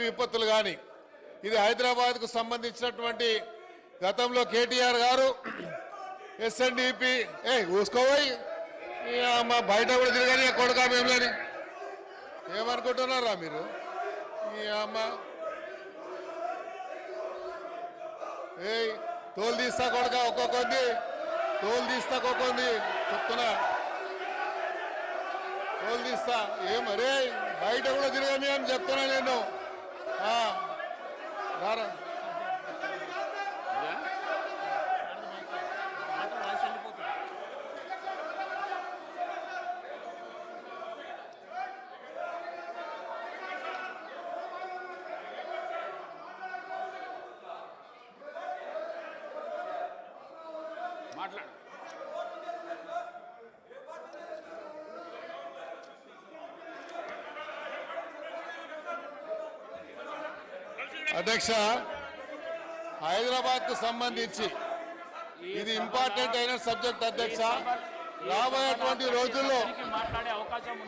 విపత్తులు కానీ ఇది హైదరాబాద్కు సంబంధించినటువంటి గతంలో కేటీఆర్ గారు ఎస్ఎన్డిపి ఊసుకోపోయి మా బయట కూడా తిరగని కొడుకా మేమని ఏమనుకుంటున్నారా మీరు ఈ అమ్మ తోలు తీస్తా కొడుక ఒక్కొక్కంది తోలు తీస్తా ఒక్కొక్కంది చెప్తున్నా తోలు తీస్తా ఏమరే బయట కూడా తిరగని అని చెప్తున్నా నేను రారా అధ్యక్ష హైదరాబాద్ కు సంబంధించి ఇది ఇంపార్టెంట్ అయిన సబ్జెక్ట్ అధ్యక్ష రాబోయేటువంటి రోజుల్లో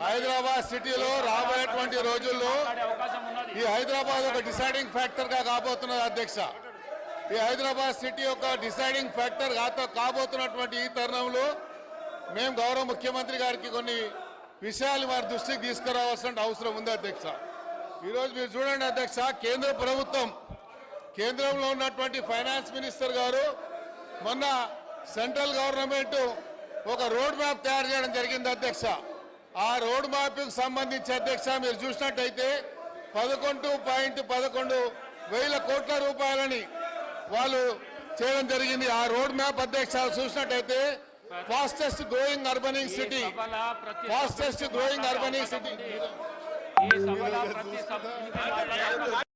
హైదరాబాద్ సిటీలో రాబోయేటువంటి రోజుల్లో ఈ హైదరాబాద్ ఒక డిసైడింగ్ ఫ్యాక్టర్ గా కాబోతున్నది అధ్యక్ష ఈ హైదరాబాద్ సిటీ ఒక డిసైడింగ్ ఫ్యాక్టర్ కాబోతున్నటువంటి ఈ తరుణంలో మేము గౌరవ ముఖ్యమంత్రి గారికి కొన్ని విషయాలు వారి దృష్టికి తీసుకురావాల్సిన అవసరం ఉంది అధ్యక్ష ఈరోజు మీరు చూడండి అధ్యక్ష కేంద్ర ప్రభుత్వం కేంద్రంలో ఉన్నటువంటి ఫైనాన్స్ మినిస్టర్ గారు మొన్న సెంట్రల్ గవర్నమెంట్ ఒక రోడ్ మ్యాప్ తయారు చేయడం జరిగింది అధ్యక్ష ఆ రోడ్ మ్యాప్కి సంబంధించి అధ్యక్ష మీరు చూసినట్టయితే 11.11 కోట్ల రూపాయలని వాళ్ళు చేయడం జరిగింది ఆ రోడ్ మ్యాప్ అధ్యక్ష చూసినట్టయితే ఫాస్టెస్ట్ గ్రోయింగ్ అర్బనింగ్ సిటీ